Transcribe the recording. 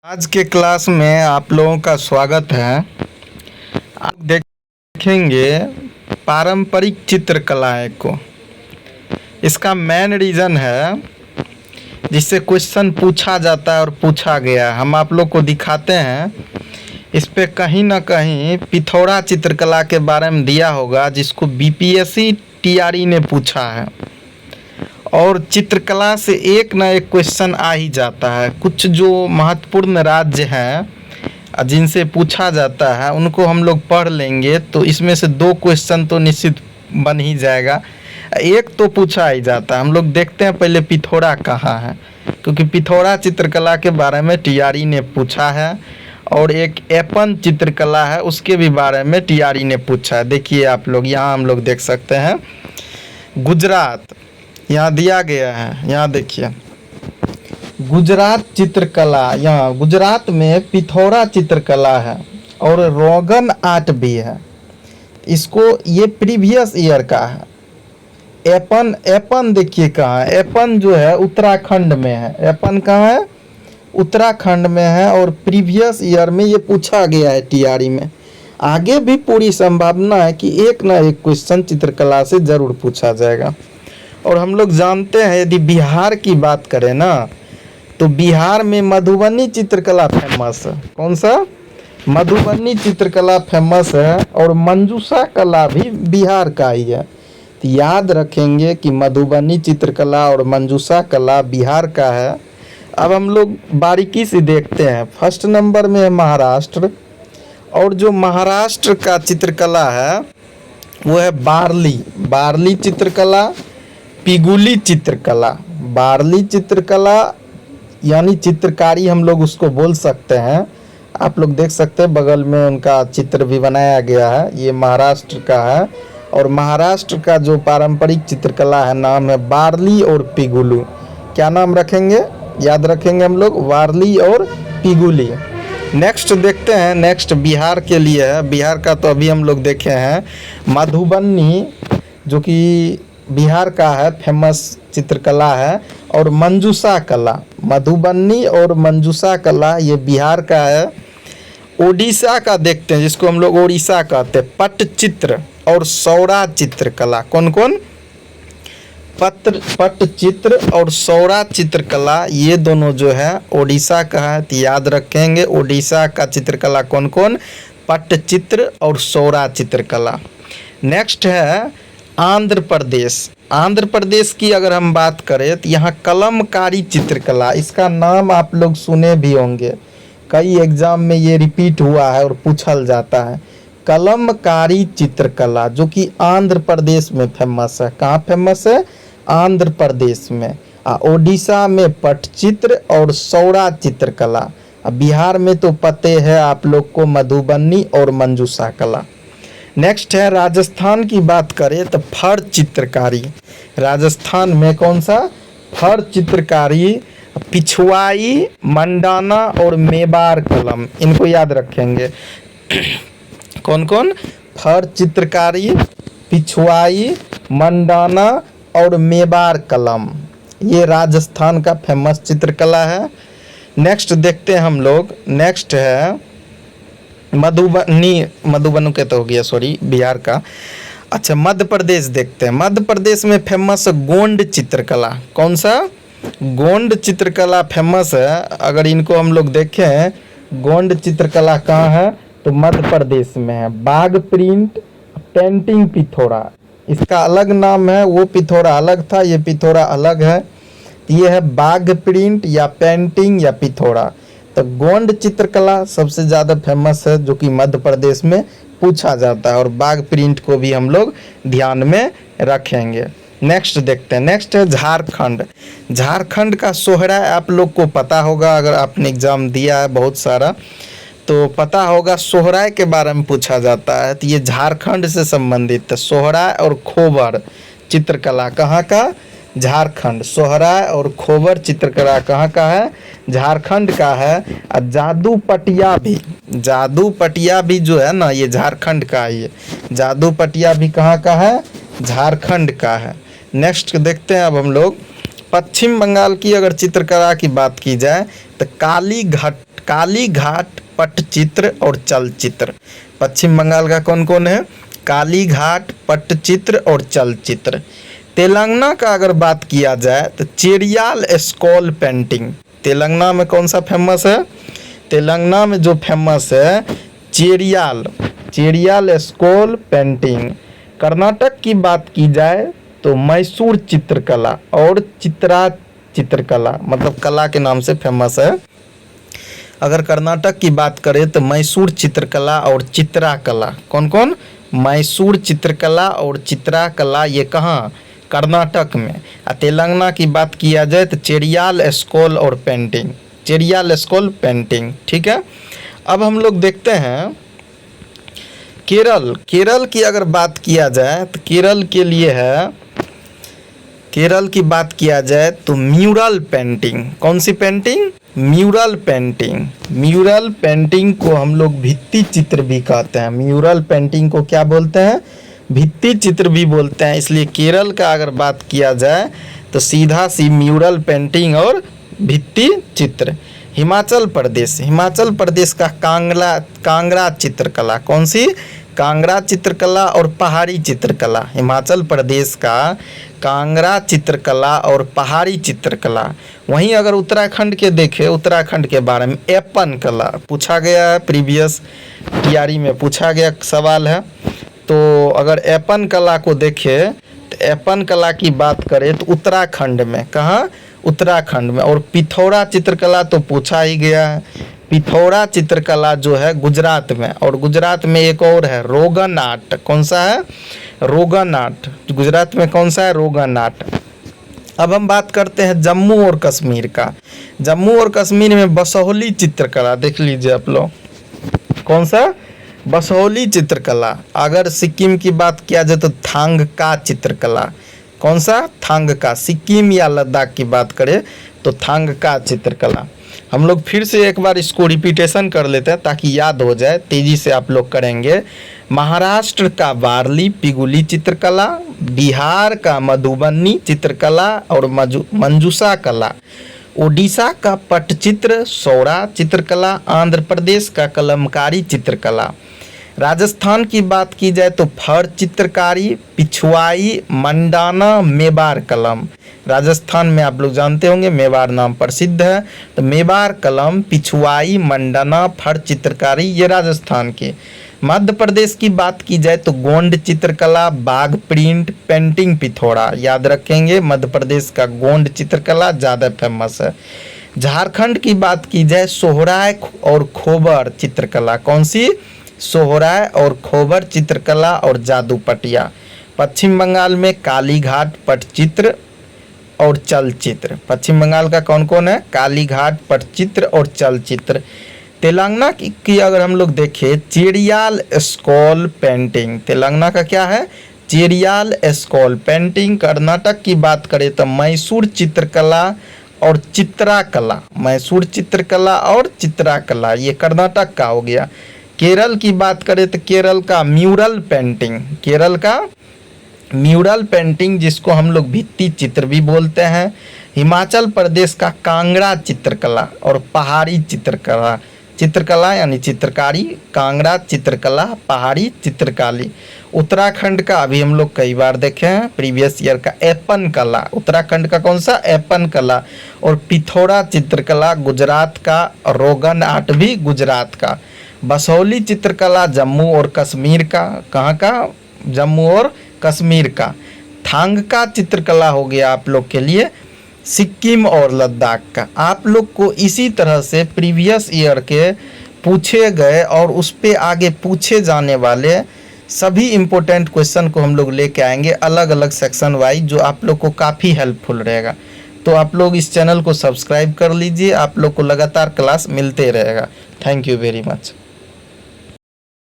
आज के क्लास में आप लोगों का स्वागत है। आप देखेंगे पारंपरिक चित्रकलाएं को। इसका मेन रीज़न है जिससे क्वेश्चन पूछा जाता है और पूछा गया। हम आप लोग को दिखाते हैं। इस पे कहीं ना कहीं पिथौरा चित्रकला के बारे में दिया होगा जिसको बीपीएससी टीआरई ने पूछा है, और चित्रकला से एक ना एक क्वेश्चन आ ही जाता है। कुछ जो महत्वपूर्ण राज्य हैं जिनसे पूछा जाता है उनको हम लोग पढ़ लेंगे तो इसमें से 2 क्वेश्चन तो निश्चित बन ही जाएगा, एक तो पूछा ही जाता है। हम लोग देखते हैं पहले पिथौरा कहाँ है, क्योंकि पिथौरा चित्रकला के बारे में टीआरई ने पूछा है, और एक एपन चित्रकला है उसके भी बारे में टीआरई ने पूछा है। देखिए आप लोग, यहाँ हम लोग देख सकते हैं गुजरात यहाँ दिया गया है। यहाँ देखिए गुजरात चित्रकला, यहाँ गुजरात में पिथौरा चित्रकला है और रोगन आर्ट भी है। इसको ये प्रीवियस ईयर का है। एपन देखिए कहाँ है। एपन जो है उत्तराखंड में है। एपन कहाँ है? उत्तराखंड में है, और प्रीवियस ईयर में ये पूछा गया है टीआरई में। आगे भी पूरी संभावना है कि एक ना एक क्वेश्चन चित्रकला से जरूर पूछा जाएगा। और हम लोग जानते हैं यदि बिहार की बात करें ना, तो बिहार में मधुबनी चित्रकला फेमस है। कौन सा? मधुबनी चित्रकला फेमस है, और मंजूषा कला भी बिहार का ही है। तो याद रखेंगे कि मधुबनी चित्रकला और मंजूषा कला बिहार का है। अब हम लोग बारीकी से देखते हैं। फर्स्ट नंबर में है महाराष्ट्र, और जो महाराष्ट्र का चित्रकला है वो है बार्ली चित्रकला, पिगुली चित्रकला। बार्ली चित्रकला यानी चित्रकारी हम लोग उसको बोल सकते हैं। आप लोग देख सकते हैं बगल में उनका चित्र भी बनाया गया है। ये महाराष्ट्र का है, और महाराष्ट्र का जो पारंपरिक चित्रकला है नाम है बार्ली और पिगुलू। क्या नाम रखेंगे? याद रखेंगे हम लोग, वार्ली और पिगुली। नेक्स्ट देखते हैं। नेक्स्ट बिहार के लिए है। बिहार का तो अभी हम लोग देखे हैं मधुबनी, जो कि बिहार का है, फेमस चित्रकला है। और मंजूषा कला, मधुबनी और मंजूषा कला ये बिहार का है। ओडिशा का देखते हैं, जिसको हम लोग ओडिशा कहते हैं, पट्टचित्र और सौरा चित्रकला। कौन कौन? पट्टचित्र और सौरा चित्रकला, ये दोनों जो है ओडिशा का है। तो याद रखेंगे ओडिशा का चित्रकला कौन कौन? पट्टचित्र और सौरा चित्रकला। नेक्स्ट है आंध्र प्रदेश। आंध्र प्रदेश की अगर हम बात करें तो यहाँ कलमकारी चित्रकला, इसका नाम आप लोग सुने भी होंगे, कई एग्जाम में ये रिपीट हुआ है और पूछल जाता है। कलमकारी चित्रकला जो कि आंध्र प्रदेश में फेमस है। कहाँ फेमस है? आंध्र प्रदेश में। ओडिशा में पट्टचित्र और सौरा चित्रकला। बिहार में तो पते है आप लोग को मधुबनी और मंजूषा कला। नेक्स्ट है राजस्थान की बात करें तो फर चित्रकारी। राजस्थान में कौन सा? फर चित्रकारी, पिछवाई, मंडाना और मेवाड़ कलम, इनको याद रखेंगे। कौन कौन? फर चित्रकारी, पिछवाई, मंडाना और मेवाड़ कलम, ये राजस्थान का फेमस चित्रकला है। नेक्स्ट देखते हैं हम लोग। नेक्स्ट है मधुबनी के तो हो गया, सॉरी, बिहार का। अच्छा, मध्य प्रदेश देखते हैं। मध्य प्रदेश में फेमस गोंड चित्रकला। कौन सा? गोंड चित्रकला फेमस है। अगर इनको हम लोग देखें, गोंड चित्रकला कहाँ है? तो मध्य प्रदेश में है। बाघ प्रिंट पेंटिंग पिथौरा, इसका अलग नाम है। वो पिथौरा अलग था, ये पिथौरा अलग है। ये है बाघ प्रिंट या पेंटिंग या पिथौरा। तो गोंड चित्रकला सबसे ज़्यादा फेमस है, जो कि मध्य प्रदेश में पूछा जाता है, और बाघ प्रिंट को भी हम लोग ध्यान में रखेंगे। नेक्स्ट देखते हैं। नेक्स्ट है झारखंड। झारखंड का सोहरा आप लोग को पता होगा, अगर आपने एग्ज़ाम दिया है बहुत सारा तो पता होगा। सोहराय के बारे में पूछा जाता है, तो ये झारखंड से संबंधित है। सोहराय और खोबर चित्रकला कहाँ का? झारखंड। सोहराय और खोबर चित्रकला कहाँ का है? झारखंड का है। और जादू पटिया भी जो है ना, ये झारखंड का ही है। जादू पटिया भी कहाँ का है? झारखंड का है। नेक्स्ट देखते हैं अब हम लोग पश्चिम बंगाल की अगर चित्रकला की बात की जाए तो काली घाट पट्टचित्र और चलचित्र। पश्चिम बंगाल का कौन कौन है? काली घाट पट्टचित्र और चलचित्र। तेलंगाना का अगर बात किया जाए तो चेरियाल स्कॉल पेंटिंग। तेलंगाना में कौन सा फेमस है? तेलंगाना में जो फेमस है चेरियाल स्कॉल पेंटिंग। कर्नाटक की बात की जाए तो मैसूर चित्रकला और चित्रा चित्रकला, मतलब कला के नाम से फेमस है। अगर कर्नाटक की बात करें तो मैसूर चित्रकला और चित्रा कला। कौन कौन? मैसूर चित्रकला और चित्रा कला, ये कहाँ? कर्नाटक में। तेलंगाना की बात किया जाए तो चेरियाल स्कॉल और पेंटिंग, चेरियाल स्कॉल पेंटिंग। ठीक है, अब हम लोग देखते हैं केरल। केरल की अगर बात किया जाए तो केरल के लिए है, केरल की बात किया जाए तो म्यूरल पेंटिंग। कौन सी painting? Mural painting. Mural painting को हम लोग भित्ति चित्र भी कहते हैं। म्यूरल पेंटिंग को क्या बोलते हैं? भित्ति चित्र भी बोलते हैं। इसलिए केरल का अगर बात किया जाए तो सीधा सी म्यूरल पेंटिंग और भित्ति चित्र। हिमाचल प्रदेश का कांगड़ा चित्रकला। कौन सी? कांगड़ा चित्रकला और पहाड़ी चित्रकला। हिमाचल प्रदेश का कांगड़ा चित्रकला और पहाड़ी चित्रकला। वहीं अगर उत्तराखंड के देखें, उत्तराखंड के बारे में एपन कला पूछा गया है, प्रीवियस टीआरई में पूछा गया सवाल है। तो अगर एपन कला को देखें तो एपन कला की बात करें तो उत्तराखंड में, कहाँ? उत्तराखंड में। और पिथौरा चित्रकला तो पूछा ही गया है। पिथौरा चित्रकला जो है गुजरात में, और गुजरात में एक और है रोगन आर्ट। कौन सा है? रोगन आर्ट। गुजरात में कौन सा है? रोगन आर्ट। अब हम बात करते हैं जम्मू और कश्मीर का। जम्मू और कश्मीर में बसोहली चित्रकला देख लीजिए आप लोग। कौन सा? बसोहली चित्रकला। अगर सिक्किम की बात किया जाए तो थांगका चित्रकला। कौन सा? थांगका। सिक्किम या लद्दाख की बात करें तो थांगका चित्रकला। हम लोग फिर से एक बार इसको रिपीटेशन कर लेते हैं ताकि याद हो जाए, तेजी से आप लोग करेंगे। महाराष्ट्र का वारली पिगुली चित्रकला, बिहार का मधुबनी चित्रकला और मंजूषा कला, ओडिशा का पट्टचित्र सौरा चित्रकला, आंध्र प्रदेश का कलमकारी चित्रकला। राजस्थान की बात की जाए तो फर चित्रकारी, पिछवाई, मंडाना, मेवाड़ कलम। राजस्थान में आप लोग जानते होंगे मेवाड़ नाम प्रसिद्ध है, तो मेवाड़ कलम, पिछवाई, मंडाना, फर चित्रकारी, ये राजस्थान के। मध्य प्रदेश की बात की जाए तो गोंड चित्रकला, बाघ प्रिंट, पेंटिंग पिथौरा। याद रखेंगे मध्य प्रदेश का गोंड चित्रकला ज़्यादा फेमस है। झारखंड की बात की जाए सोहराय और खोबर चित्रकला। कौन सी? सोहराय और खोबर चित्रकला और जादू पटिया। पश्चिम बंगाल में कालीघाट पट्टचित्र और चलचित्र। पश्चिम बंगाल का कौन कौन है? कालीघाट पट्टचित्र और चलचित्र। तेलंगाना की अगर हम लोग देखें चेरियाल स्कॉल पेंटिंग। तेलंगाना का क्या है? चेरियाल स्कॉल पेंटिंग। कर्नाटक की बात करें तो मैसूर चित्रकला और चित्रा-कला। मैसूर चित्रकला और चित्रा-कला, ये कर्नाटक का हो गया। केरल की बात करें तो केरल का म्यूरल पेंटिंग। केरल का म्यूरल पेंटिंग जिसको हम लोग भित्ति चित्र भी बोलते हैं। हिमाचल प्रदेश का कांगड़ा चित्रकला और पहाड़ी चित्रकला यानी चित्रकारी, कांगड़ा चित्रकला, पहाड़ी चित्रकारी। उत्तराखंड का अभी हम लोग कई बार देखे हैं प्रीवियस ईयर का एपन कला। उत्तराखंड का कौन सा? एपन कला। और पिथौरा चित्रकला गुजरात का, रोगन आर्ट भी गुजरात का। बसोहली चित्रकला जम्मू और कश्मीर का। कहाँ का? जम्मू और कश्मीर का। थांगका चित्रकला हो गया आप लोग के लिए सिक्किम और लद्दाख का। आप लोग को इसी तरह से प्रीवियस ईयर के पूछे गए और उस पे आगे पूछे जाने वाले सभी इम्पोर्टेंट क्वेश्चन को हम लोग लेके आएंगे अलग अलग सेक्शन वाइज, जो आप लोग को काफ़ी हेल्पफुल रहेगा। तो आप लोग इस चैनल को सब्सक्राइब कर लीजिए, आप लोग को लगातार क्लास मिलते रहेगा। Thank you very much.